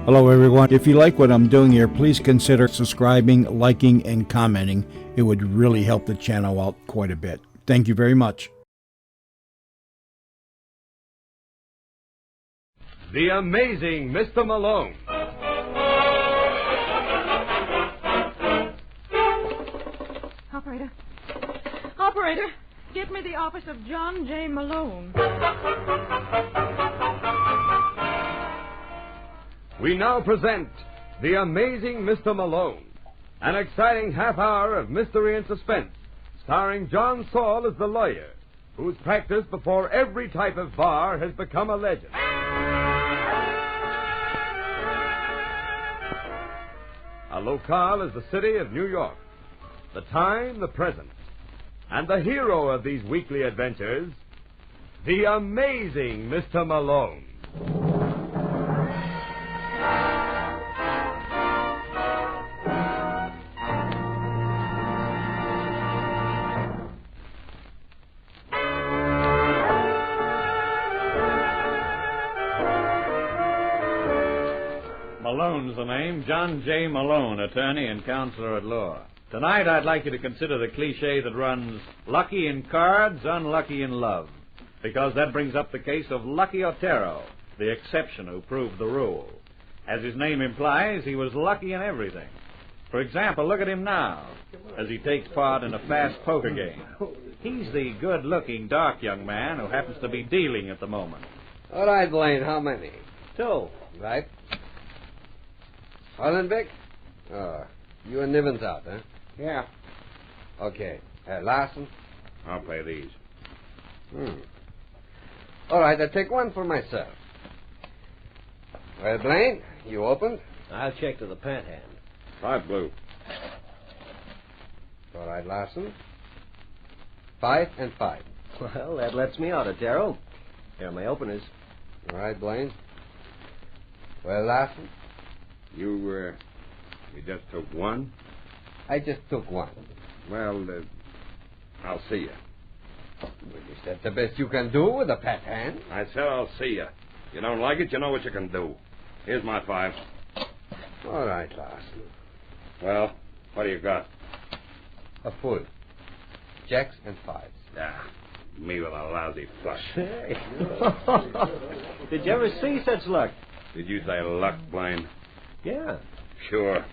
Hello, everyone. If you like what I'm doing here, please consider subscribing, liking, and commenting. It would really help the channel out quite a bit. Thank you very much. The Amazing Mr. Malone. Operator, get me the office of John J. Malone. We now present The Amazing Mr. Malone, an exciting half hour of mystery and suspense, starring John Saul as the lawyer, whose practice before every type of bar has become a legend. Our locale is the city of New York, the time, the present, and the hero of these weekly adventures, the Amazing Mr. Malone. Malone's the name. John J. Malone, attorney and counselor at law. Tonight I'd like you to consider the cliche that runs, lucky in cards, unlucky in love, because that brings up the case of Lucky Otero, the exception who proved the rule. As his name implies, he was lucky in everything. For example, look at him now, as he takes part in a fast poker game. He's the good-looking, dark young man who happens to be dealing at the moment. All right, Blaine, how many? 2. Right. Hollenbeck? Oh, you and Nivens out, huh? Yeah. Okay. Larson? I'll play these. All right, I'll take one for myself. Well, Blaine, you opened? I'll check to the pant hand. 5 blue. All right, Larson. 5 and 5. Well, that lets me out, Otero. Here are my openers. All right, Blaine. Well, Larson? You just took one? I just took one. Well, I'll see you. Well, is that the best you can do with a pat hand? I said I'll see you. You don't like it, you know what you can do. Here's my 5. All right, Larson. Well, what do you got? A full. Jacks and 5s. Ah, me with a lousy flush. Hey. Did you ever see such luck? Did you say luck, Blaine? Yeah. Sure.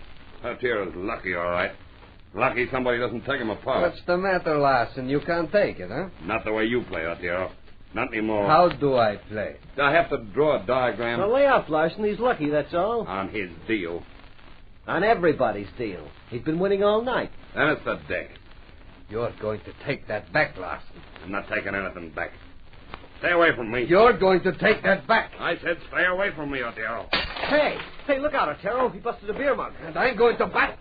Otero's lucky, all right. Lucky somebody doesn't take him apart. What's the matter, Larson? You can't take it, huh? Not the way you play, Otero. Not anymore. How do I play? I have to draw a diagram Well, lay off, Larson. He's lucky, that's all. on his deal. On everybody's deal. He's been winning all night. Then it's the deck. You're going to take that back, Larson. I'm not taking anything back. Stay away from me. You're going to take that back. I said stay away from me, Otero. Hey, look out, Otero. He busted a beer mug. And I'm going to bat.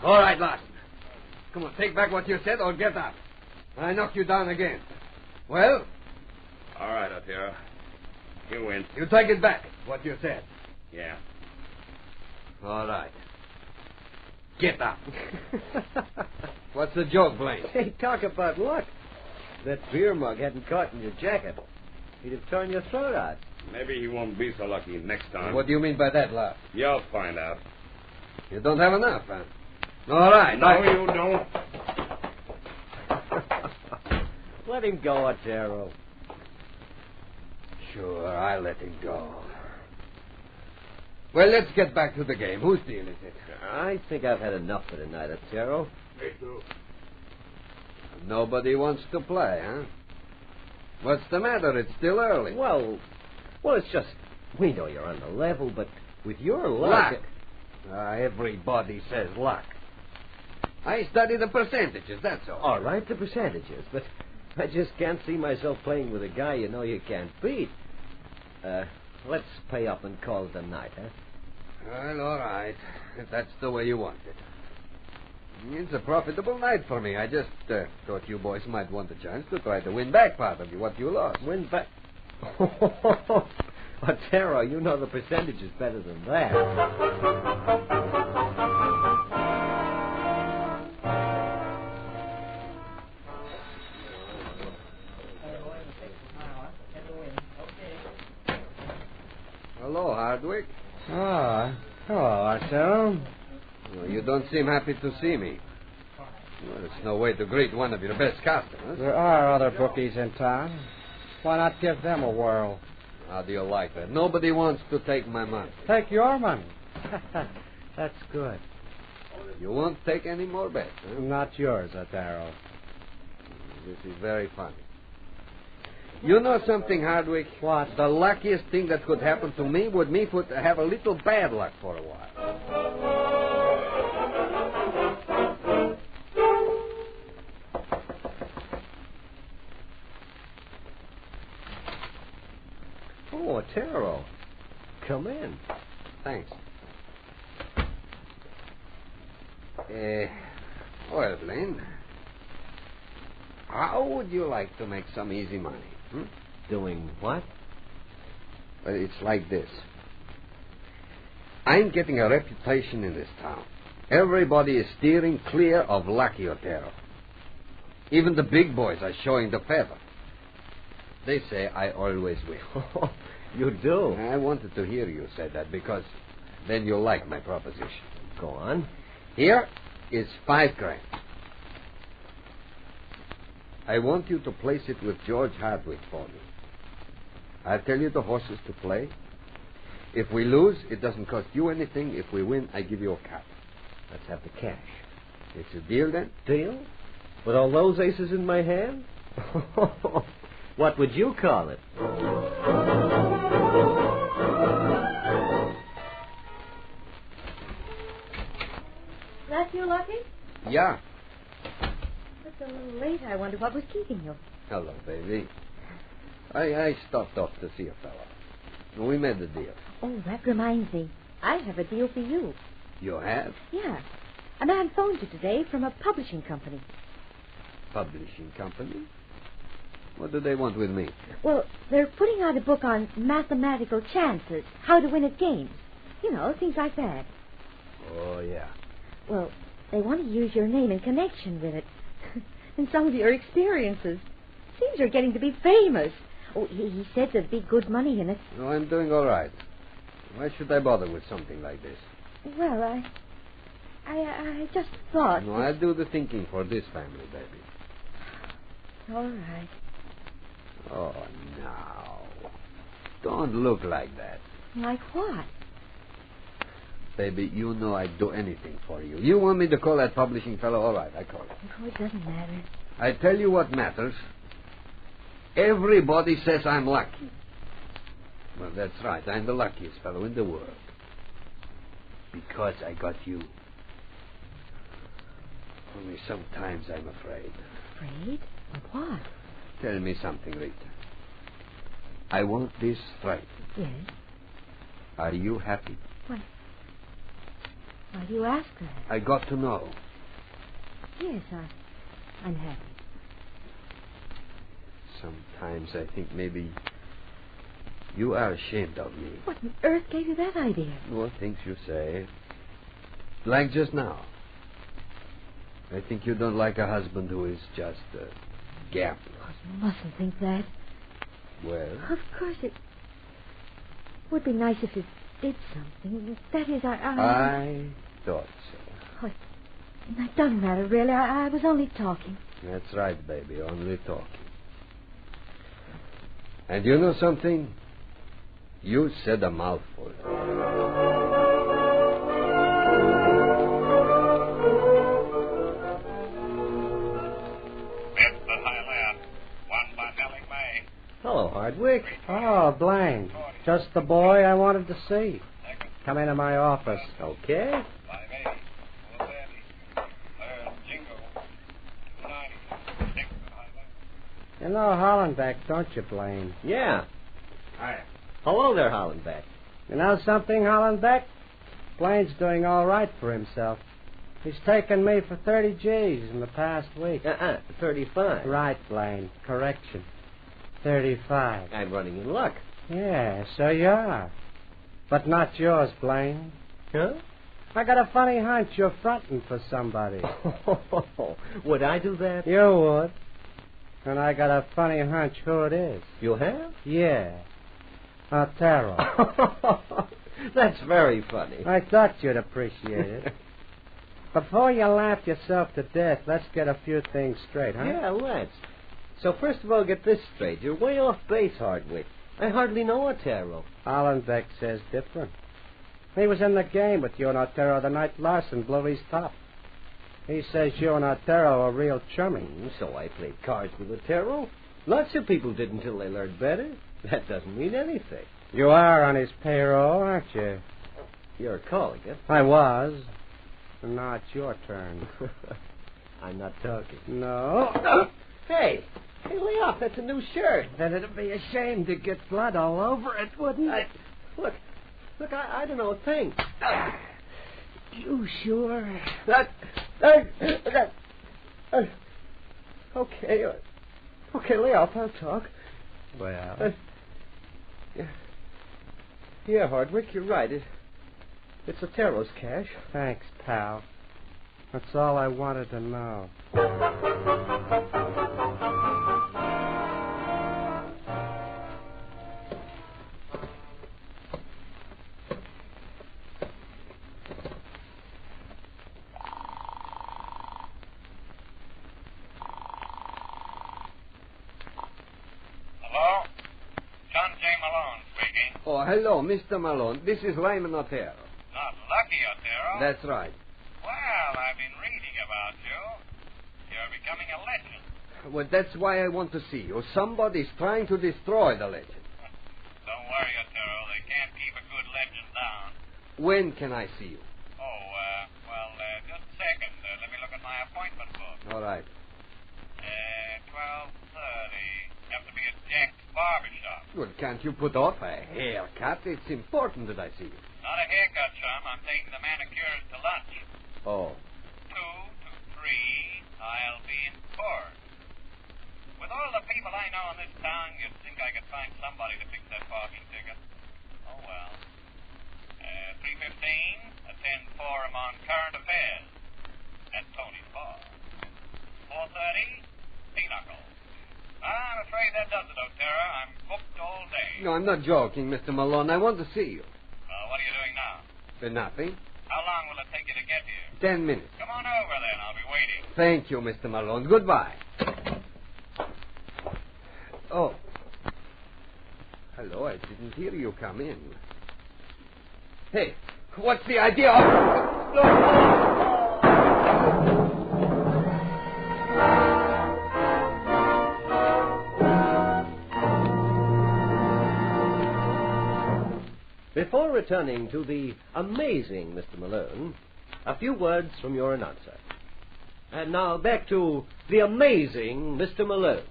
All right, Larson. Come on, take back what you said or get up. I knock you down again. Well? All right, Otero. You win. You take it back, what you said. Yeah. All right. Get up. What's the joke, Blaine? Hey, talk about luck. If that beer mug hadn't caught in your jacket, he'd have torn your throat out. Maybe he won't be so lucky next time. What do you mean by that, Larson? You'll find out. You don't have enough, huh? All right. No, you don't. Let him go, Otero. Sure, I'll let him go. Well, let's get back to the game. Whose deal is it? I think I've had enough for tonight, Otero. Me too. Nobody wants to play, huh? What's the matter? It's still early. Well, it's just, we know you're on the level, but with your luck... Luck. Everybody says luck. I study the percentages, that's all. All right, the percentages, but I just can't see myself playing with a guy you know you can't beat. Let's pay up and call it a night, huh? Well, all right. If that's the way you want it. It's a profitable night for me. I just thought you boys might want a chance to try to win back part of what you lost. Win back... Otero, you know the percentages better than that. Hello, Hardwick. Ah, hello, Arturo. Well, you don't seem happy to see me. Well, it's no way to greet one of your best customers. There are other bookies in town. Why not give them a whirl? How do you like that? Nobody wants to take my money. Take your money. That's good. You won't take any more bets, huh? Not yours, Arturo. This is very funny. You know something, Hardwick? What? The luckiest thing that could happen to me would be to have a little bad luck for a while. Oh, Otero. Come in. Thanks. Well, Blaine, how would you like to make some easy money? Doing what? Well, it's like this. I'm getting a reputation in this town. Everybody is steering clear of Lucky Otero. Even the big boys are showing the feather. They say I always win. You do? I wanted to hear you say that because then you'll like my proposition. Go on. Here is $5,000. I want you to place it with George Hardwick for me. I'll tell you the horses to play. If we lose, it doesn't cost you anything. If we win, I give you a cut. Let's have the cash. It's a deal, then? Deal? With all those aces in my hand? What would you call it? That you, Lucky? Yeah. It's a little late. I wonder what was keeping you. Hello, baby. I stopped off to see a fellow. We made the deal. Oh, that reminds me. I have a deal for you. You have? Yeah. A man phoned you today from a publishing company. Publishing company? What do they want with me? Well, they're putting out a book on mathematical chances, how to win at games. You know, things like that. Oh, yeah. Well, they want to use your name in connection with it. And some of your experiences. Seems you're getting to be famous. Oh, he said there'd be good money in it. No, I'm doing all right. Why should I bother with something like this? Well, I just thought... No, I'll do the thinking for this family, baby. All right. Oh, now. Don't look like that. Like what? Baby, you know I'd do anything for you. You want me to call that publishing fellow? All right, I call him. Oh, it doesn't matter. I tell you what matters. Everybody says I'm lucky. Well, that's right. I'm the luckiest fellow in the world. Because I got you. Only sometimes I'm afraid. Afraid? Of what? Tell me something, Rita. I want this straight. Yes. Are you happy? Why do you ask that? I got to know. Yes, I'm happy. Sometimes I think maybe you are ashamed of me. What on earth gave you that idea? What things you say. Like just now. I think you don't like a husband who is just a gambler. Oh, you mustn't think that. Well? Of course it would be nice if you did something. That is, I thought so. Oh, that doesn't matter, really. I was only talking. That's right, baby. Only talking. And you know something? You said a mouthful. Hello, Hardwick. Oh, Blaine. Just the boy I wanted to see. Come into my office. Okay. You know Hollenbeck, don't you, Blaine? Yeah. Hi. Hello there, Hollenbeck. You know something, Hollenbeck? Blaine's doing all right for himself. He's taken me for 30 G's in the past week. 35. Right, Blaine. Correction. 35. I'm running in luck. Yeah, so you are. But not yours, Blaine. Huh? I got a funny hunch you're fronting for somebody. Would I do that? You would. And I got a funny hunch who it is. You have? Yeah. Otero. That's very funny. I thought you'd appreciate it. Before you laugh yourself to death, let's get a few things straight, huh? Yeah, let's. So first of all, get this straight. You're way off base, Hardwick. I hardly know Otero. Hollenbeck says different. He was in the game with you and Otero the night Larson blew his top. He says you and Otero are real chummy. So I played cards with Otero. Lots of people did until they learned better. That doesn't mean anything. You are on his payroll, aren't you? You're calling it. I was. And now it's your turn. I'm not talking. No. Hey, lay off. That's a new shirt. Then it'd be a shame to get blood all over it, wouldn't it? Look, I don't know a thing. You sure? Okay, lay off. I'll talk. Well. Yeah, Hardwick, you're right. It's Otero's cash. Thanks, pal. That's all I wanted to know. Hello? John J. Malone speaking. Oh, hello, Mr. Malone. This is Lyman Otero. Not Lucky Otero. That's right. Well, I've been reading about you. You're becoming a legend. Well, that's why I want to see you. Somebody's trying to destroy the legend. Don't worry, Otero. They can't keep a good legend down. When can I see you? Just a second. Let me look at my appointment book. All right. 12:30. Have to be at Jack's barbershop. Well, can't you put off a haircut? It's important that I see you. Not a haircut, chum. I'm taking the manicurist to lunch. Oh. 2 to 3, I'll be in court. With all the people I know in this town, you'd think I could find somebody to fix that parking ticket. Oh, well. 3:15, attend forum on current affairs at Tony's bar. 4:30, pinochle. I'm afraid that does it, Otero. I'm booked all day. No, I'm not joking, Mr. Malone. I want to see you. What are you doing now? Nothing. How long will it take you to get here? 10 minutes. Come on over then. I'll be waiting. Thank you, Mr. Malone. Goodbye. Oh. Hello, I didn't hear you come in. Hey, what's the idea of... Before returning to the amazing Mr. Malone, a few words from your announcer. And now back to the amazing Mr. Malone.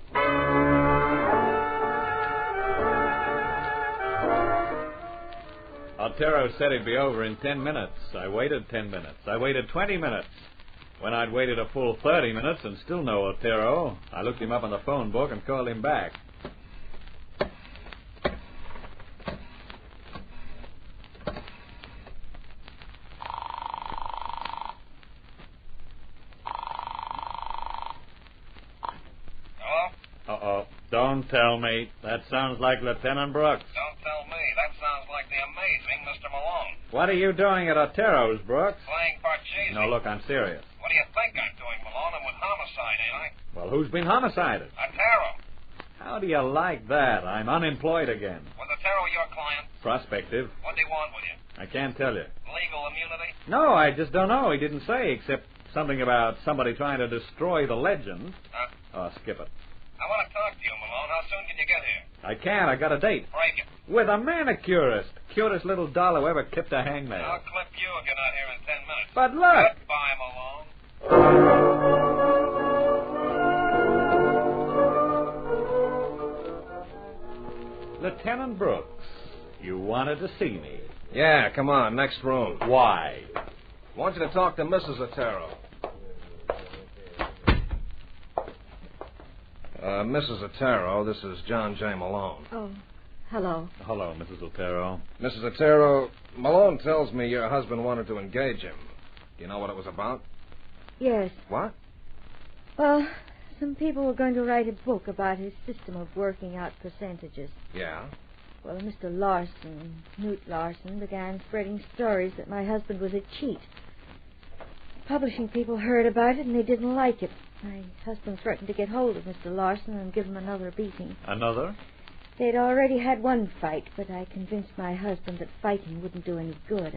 Otero said he'd be over in 10 minutes. I waited 10 minutes. I waited 20 minutes. When I'd waited a full 30 minutes and still no Otero, I looked him up in the phone book and called him back. Uh-oh. Don't tell me. That sounds like Lieutenant Brooks. Don't tell me. That sounds like the amazing Mr. Malone. What are you doing at Otero's, Brooks? Playing Parcheesi. No, look, I'm serious. What do you think I'm doing, Malone? I'm with homicide, ain't I? Well, who's been homicided? Otero. How do you like that? I'm unemployed again. Was Otero your client? Prospective. What'd he want with you? I can't tell you. Legal immunity? No, I just don't know. He didn't say, except something about somebody trying to destroy the legend. Huh? Oh, skip it. I want to talk to you, Malone. How soon can you get here? I can't. I got a date. Break it. With a manicurist. Cutest little doll who ever clipped a hangnail. I'll clip you if you're not here in 10 minutes. But look! Goodbye, Malone. Lieutenant Brooks, you wanted to see me. Yeah, come on, next room. Why? Want you to talk to Mrs. Otero. Mrs. Otero, this is John J. Malone. Oh, hello. Hello, Mrs. Otero. Mrs. Otero, Malone tells me your husband wanted to engage him. Do you know what it was about? Yes. What? Well, some people were going to write a book about his system of working out percentages. Yeah. Well, Mr. Larson, Newt Larson, began spreading stories that my husband was a cheat. Publishing people heard about it, and they didn't like it. My husband threatened to get hold of Mr. Larson and give him another beating. Another? They'd already had one fight, but I convinced my husband that fighting wouldn't do any good.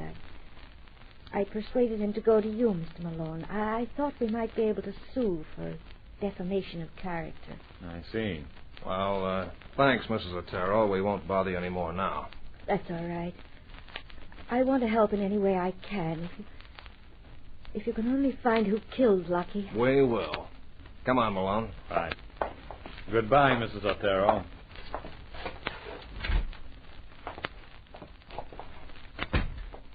I persuaded him to go to you, Mr. Malone. I thought we might be able to sue for defamation of character. I see. Well, thanks, Mrs. Otero. We won't bother you any more now. That's all right. I want to help in any way I can. If you can only find who killed Lucky. We will. Come on, Malone. Right. Goodbye, Mrs. Otero.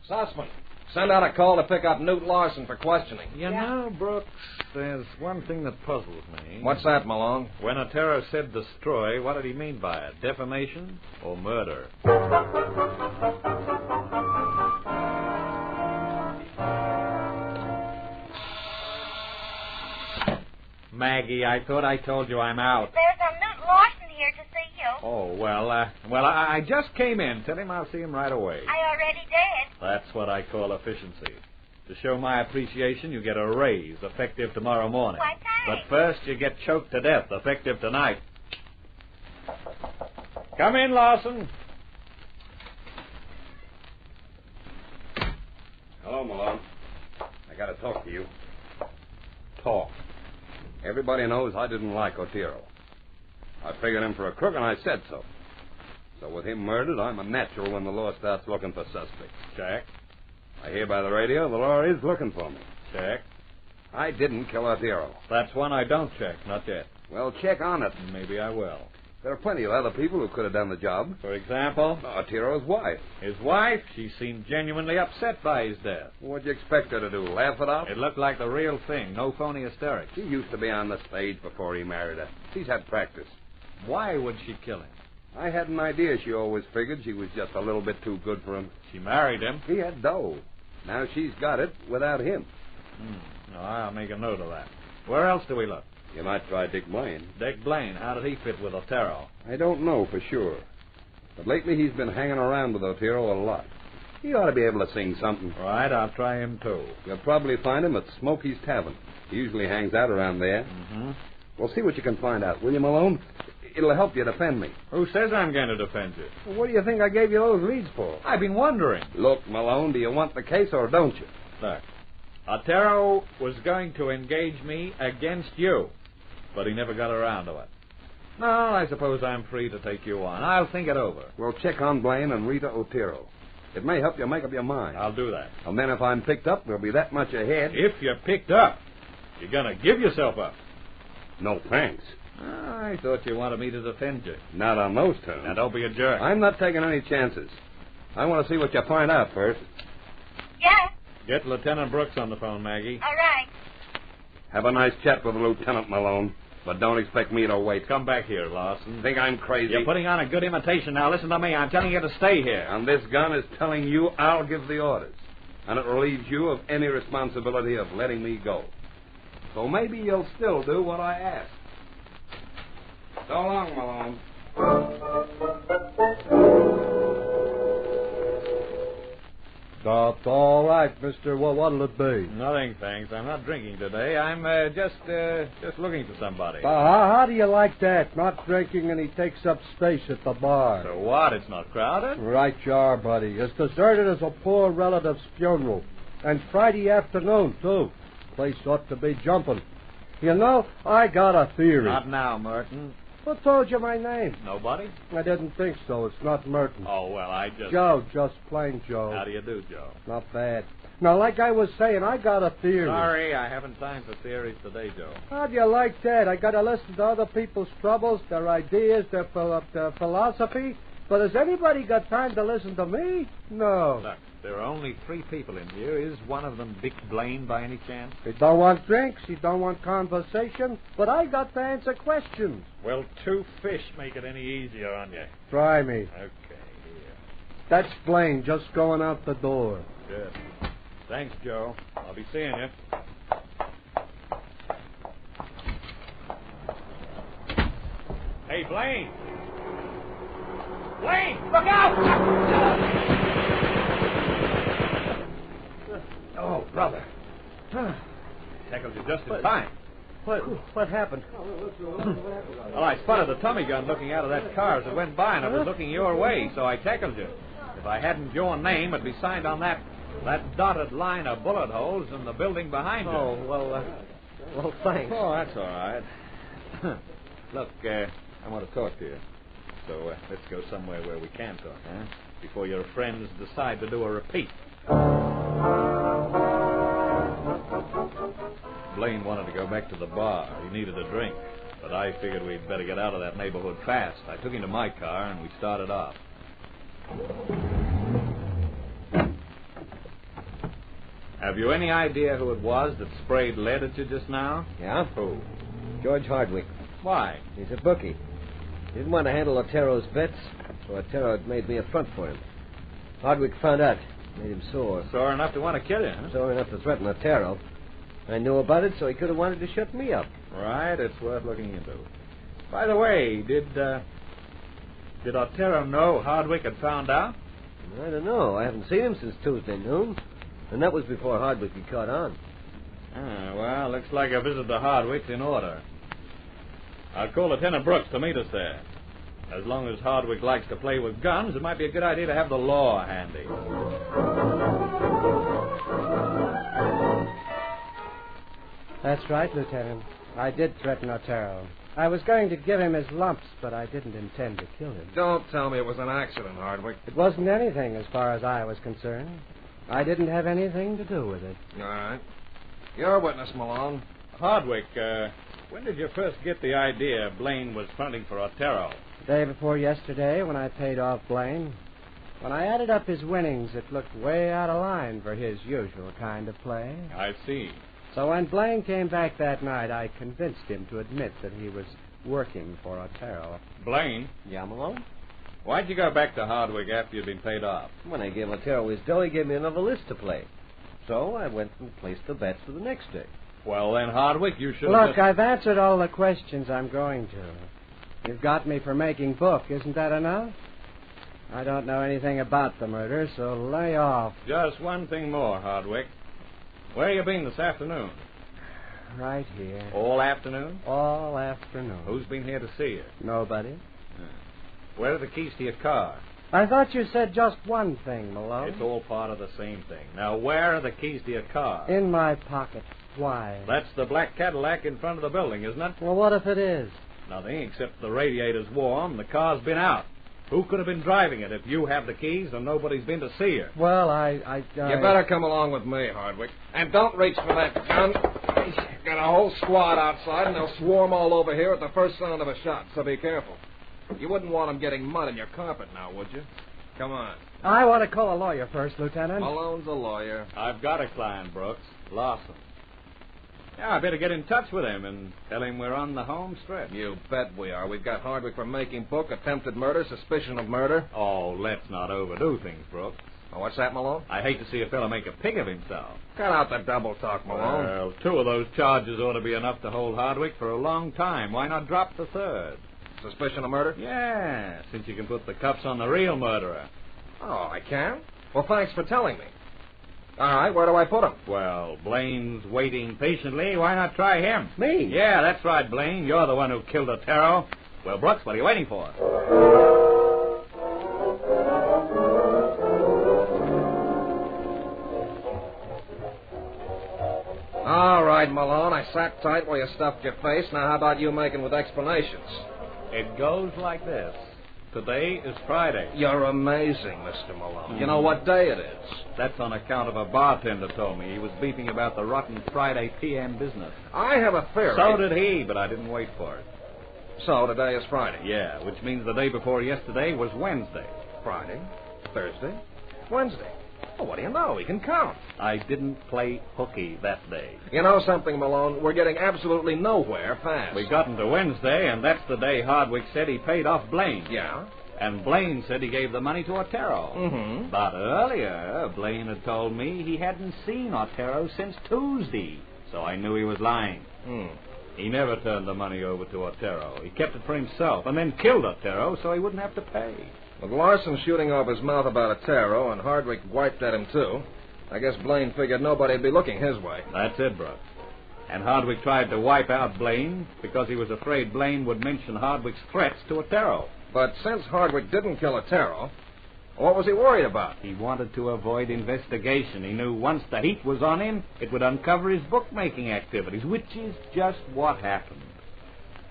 Sussman, send out a call to pick up Newt Larson for questioning. You know, Brooks, there's one thing that puzzles me. What's that, Malone? When Otero said destroy, what did he mean by it? Defamation or murder? Maggie, I thought I told you I'm out. There's a Newt Larson here to see you. Oh, well, I just came in. Tell him I'll see him right away. I already did. That's what I call efficiency. To show my appreciation, you get a raise, effective tomorrow morning. Why, thanks. But first, you get choked to death, effective tonight. Come in, Larson. Hello, Malone. I got to talk to you. Talk. Everybody knows I didn't like Otero. I figured him for a crook, and I said so. So with him murdered, I'm a natural when the law starts looking for suspects. Check. I hear by the radio the law is looking for me. Check. I didn't kill Otero. That's one I don't check, not yet. Well, check on it. Maybe I will. There are plenty of other people who could have done the job. For example? Otero's wife. His wife? She seemed genuinely upset by his death. What'd you expect her to do, laugh it off? It looked like the real thing, no phony hysterics. She used to be on the stage before he married her. She's had practice. Why would she kill him? I had an idea she always figured she was just a little bit too good for him. She married him. He had dough. Now she's got it without him. No, I'll make a note of that. Where else do we look? You might try Dick Blaine. Dick Blaine, how did he fit with Otero? I don't know for sure. But lately he's been hanging around with Otero a lot. He ought to be able to sing something. All right, I'll try him too. You'll probably find him at Smokey's Tavern. He usually hangs out around there. Mm-hmm. Well, see what you can find out, will you, Malone? It'll help you defend me. Who says I'm going to defend you? Well, what do you think I gave you those leads for? I've been wondering. Look, Malone, do you want the case or don't you? Look, Otero was going to engage me against you, but he never got around to it. No, I suppose I'm free to take you on. I'll think it over. Well, check on Blaine and Rita Otero. It may help you make up your mind. I'll do that. And then if I'm picked up, we'll be that much ahead. If you're picked up, you're going to give yourself up. No, thanks. I thought you wanted me to defend you. Not on those terms. Now, don't be a jerk. I'm not taking any chances. I want to see what you find out first. Yes. Get Lieutenant Brooks on the phone, Maggie. All right. Have a nice chat with Lieutenant Malone, but don't expect me to wait. Come back here, Larson. Think I'm crazy? You're putting on a good imitation. Now, listen to me. I'm telling you to stay here. And this gun is telling you I'll give the orders. And it relieves you of any responsibility of letting me go. So maybe you'll still do what I ask. So long, Malone. That's all right, mister. Well, what'll it be? Nothing, thanks. I'm not drinking today. I'm just looking for somebody. How do you like that? Not drinking and he takes up space at the bar. So what? It's not crowded? Right you are, buddy. As deserted as a poor relative's funeral. And Friday afternoon, too. Place ought to be jumping. You know, I got a theory. Not now, Merton. Who told you my name? Nobody? I didn't think so. It's not Merton. Oh, well, I just... Joe, just plain Joe. How do you do, Joe? Not bad. Now, like I was saying, I got a theory. Sorry, I haven't time for theories today, Joe. How do you like that? I got to listen to other people's troubles, their ideas, their philosophy. But has anybody got time to listen to me? No. Look, there are only 3 people in here. Is one of them Dick Blaine by any chance? He don't want drinks. He don't want conversation. But I got to answer questions. Well, 2 fish make it any easier on you. Try me. Okay, here. That's Blaine, just going out the door. Good. Thanks, Joe. I'll be seeing you. Hey, Blaine! Blaine! Look out! Oh, brother. Tackled you just in time. What happened? Well, I spotted the Tommy gun looking out of that car as it went by, and it was looking your way, so I tackled you. If I hadn't your name, it'd be signed on that dotted line of bullet holes in the building behind you. Oh, well, thanks. Oh, that's all right. Look, I want to talk to you. So let's go somewhere where we can talk, huh? Before your friends decide to do a repeat. Blaine wanted to go back to the bar. He needed a drink. But I figured we'd better get out of that neighborhood fast. I took him to my car, and we started off. Have you any idea who it was that sprayed lead at you just now? Yeah? Who? George Hardwick. Why? He's a bookie. He didn't want to handle Otero's bets, so Otero had made me a front for him. Hardwick found out. Made him sore. Sore enough to want to kill you, huh? Sore enough to threaten Otero. I knew about it, so he could have wanted to shut me up. Right, it's worth looking into. By the way, did Otero know Hardwick had found out? I don't know. I haven't seen him since Tuesday noon. And that was before Hardwick had caught on. Well, looks like a visit to Hardwick's in order. I'll call Lieutenant Brooks to meet us there. As long as Hardwick likes to play with guns, it might be a good idea to have the law handy. That's right, Lieutenant. I did threaten Otero. I was going to give him his lumps, but I didn't intend to kill him. Don't tell me it was an accident, Hardwick. It wasn't anything as far as I was concerned. I didn't have anything to do with it. All right. You're a witness, Malone. Hardwick, when did you first get the idea Blaine was fronting for Otero? The day before yesterday, when I paid off Blaine. When I added up his winnings, it looked way out of line for his usual kind of play. I see. So when Blaine came back that night, I convinced him to admit that he was working for Otero. Blaine? Yeah, Malone? Why'd you go back to Hardwick after you'd been paid off? When I gave Otero his dough, he gave me another list to play. So I went and placed the bets for the next day. Well, then, Hardwick, you should Look, just... I've answered all the questions I'm going to. You've got me for making book. Isn't that enough? I don't know anything about the murder, so lay off. Just one thing more, Hardwick. Where you been this afternoon? Right here. All afternoon? All afternoon. Who's been here to see you? Nobody. Where are the keys to your car? I thought you said just one thing, Malone. It's all part of the same thing. Now, where are the keys to your car? In my pocket. Why? That's the black Cadillac in front of the building, isn't it? Well, what if it is? Nothing, except the radiator's warm. The car's been out. Who could have been driving it if you have the keys and nobody's been to see her? Well, I... You better come along with me, Hardwick. And don't reach for that gun. Got a whole squad outside, and they'll swarm all over here at the first sound of a shot, so be careful. You wouldn't want them getting mud in your carpet now, would you? Come on. I want to call a lawyer first, Lieutenant. Malone's a lawyer. I've got a client, Brooks. Lawson. Yeah, I better get in touch with him and tell him we're on the home stretch. You bet we are. We've got Hardwick for making book, attempted murder, suspicion of murder. Oh, let's not overdo things, Brooks. Oh, what's that, Malone? I hate to see a fellow make a pig of himself. Cut out the double talk, Malone. Well, 2 of those charges ought to be enough to hold Hardwick for a long time. Why not drop the third? Suspicion of murder? Yeah, since you can put the cuffs on the real murderer. Oh, I can? Well, thanks for telling me. All right, where do I put him? Well, Blaine's waiting patiently. Why not try him? Me? Yeah, that's right, Blaine. You're the one who killed Otero. Well, Brooks, what are you waiting for? All right, Malone, I sat tight while you stuffed your face. Now, how about you making with explanations? It goes like this. Today is Friday. You're amazing, Mr. Malone. You know what day it is? That's on account of a bartender told me. He was beefing about the rotten Friday p.m. business. I have a theory. So did he, but I didn't wait for it. So today is Friday? Yeah, which means the day before yesterday was Wednesday. Friday, Thursday, Wednesday. Well, what do you know? He can count. I didn't play hooky that day. You know something, Malone? We're getting absolutely nowhere fast. We got into Wednesday, and that's the day Hardwick said he paid off Blaine. Yeah? And Blaine said he gave the money to Otero. Mm-hmm. But earlier, Blaine had told me he hadn't seen Otero since Tuesday, so I knew he was lying. He never turned the money over to Otero. He kept it for himself, and then killed Otero so he wouldn't have to pay. With Larson shooting off his mouth about Otero and Hardwick wiped at him, too, I guess Blaine figured nobody'd be looking his way. That's it, Brooks. And Hardwick tried to wipe out Blaine because he was afraid Blaine would mention Hardwick's threats to Otero. But since Hardwick didn't kill Otero, what was he worried about? He wanted to avoid investigation. He knew once the heat was on him, it would uncover his bookmaking activities, which is just what happened.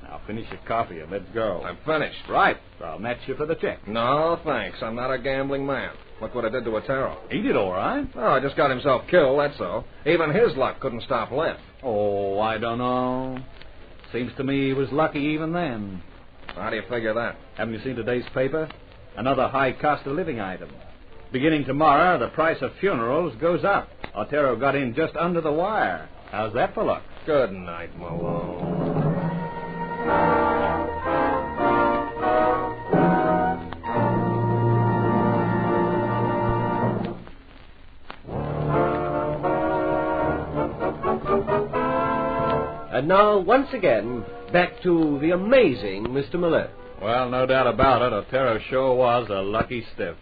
Now, finish your coffee and let's go. I'm finished. Right. I'll match you for the check. No, thanks. I'm not a gambling man. Look what I did to Otero. He did all right. Oh, just got himself killed, that's all. Even his luck couldn't stop Lynn. Oh, I don't know. Seems to me he was lucky even then. How do you figure that? Haven't you seen today's paper? Another high cost of living item. Beginning tomorrow, the price of funerals goes up. Otero got in just under the wire. How's that for luck? Good night, Malone. And now, once again, back to the amazing Mr. Malone. Well, no doubt about it, Otero sure was a lucky stiff.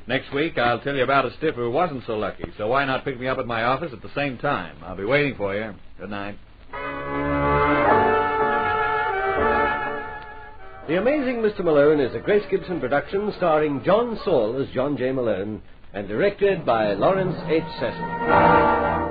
Next week, I'll tell you about a stiff who wasn't so lucky, so why not pick me up at my office at the same time? I'll be waiting for you. Good night. The Amazing Mr. Malone is a Grace Gibson production starring John Saul as John J. Malone and directed by Lawrence H. Cecil.